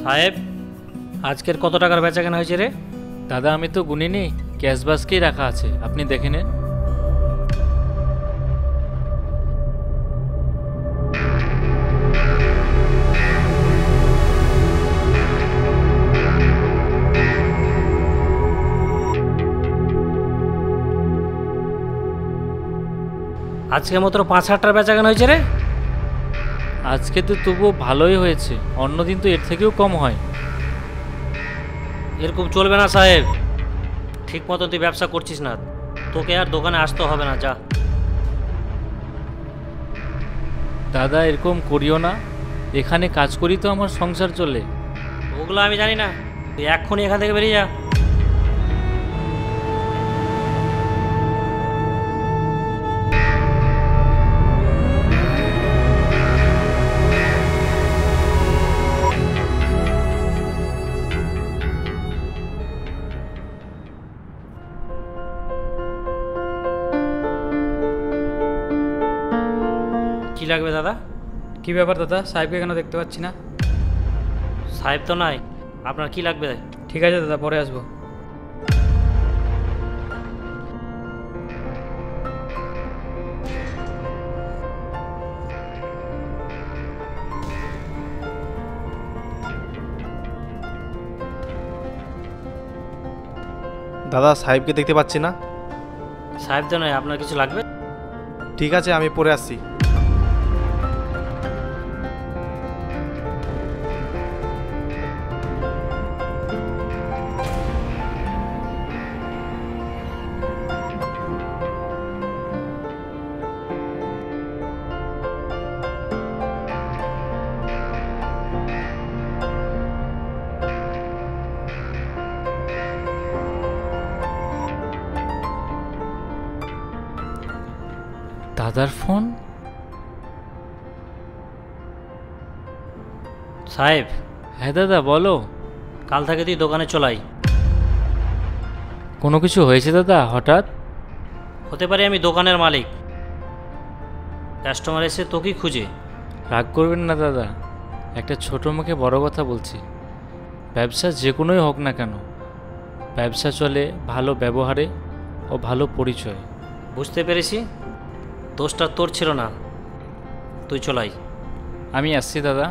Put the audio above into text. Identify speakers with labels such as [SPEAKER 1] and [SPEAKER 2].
[SPEAKER 1] সাহেব, আজকের কত টাকার বেচাকেনা হয়েছে রে?
[SPEAKER 2] দাদা আমি তো গুনিনি, ক্যাশ বাস্কেই রাখা আছে, আপনি দেখে নেন।
[SPEAKER 1] আজকে মাত্র 5,000 টাকার বেচাকেনা হয়েছে রে।
[SPEAKER 2] আজকে তো তবুও ভালোই হয়েছে, অন্যদিন তো এর থেকেও কম হয়।
[SPEAKER 1] এরকম চলবে না সাহেব, ঠিক মতো তুই ব্যবসা করছিস না, তোকে আর দোকানে আসতে হবে না, যা।
[SPEAKER 2] দাদা এরকম করিও না, এখানে কাজ করি তো আমার সংসার চলে।
[SPEAKER 1] ওগুলো আমি জানি না, তুই এক্ষুনি এখান থেকে বেরিয়ে যা। কি লাগবে দাদা?
[SPEAKER 3] কি ব্যাপার দাদা, সাহেবকে কেন দেখতে পাচ্ছি না?
[SPEAKER 1] সাহেব তো নাই, আপনার কি লাগবে?
[SPEAKER 3] ঠিক আছে দাদা, পরে আসবো।
[SPEAKER 4] দাদা সাহেবকে দেখতে পাচ্ছি না।
[SPEAKER 1] সাহেব তো নয়, আপনার কিছু লাগবে?
[SPEAKER 4] ঠিক আছে, আমি পরে আসছি।
[SPEAKER 2] দাদার ফোন।
[SPEAKER 1] সাহেব,
[SPEAKER 2] হ্যাঁ দাদা বলো।
[SPEAKER 1] কাল থেকে তুই দোকানে চলাই।
[SPEAKER 2] কোনো কিছু হয়েছে দাদা হঠাৎ?
[SPEAKER 1] হতে পারে আমি দোকানের মালিক, কাস্টমার এসে তোকেই খুঁজে।
[SPEAKER 2] রাগ করবেন না দাদা, একটা ছোটো মুখে বড় কথা বলছি। ব্যবসা যে কোনোই হোক না কেন, ব্যবসা চলে ভালো ব্যবহারে ও ভালো পরিচয়।
[SPEAKER 1] বুঝতে পেরেছি, দোষটা তোর ছিল না, তুই চলাই।
[SPEAKER 2] আমি আসছি দাদা।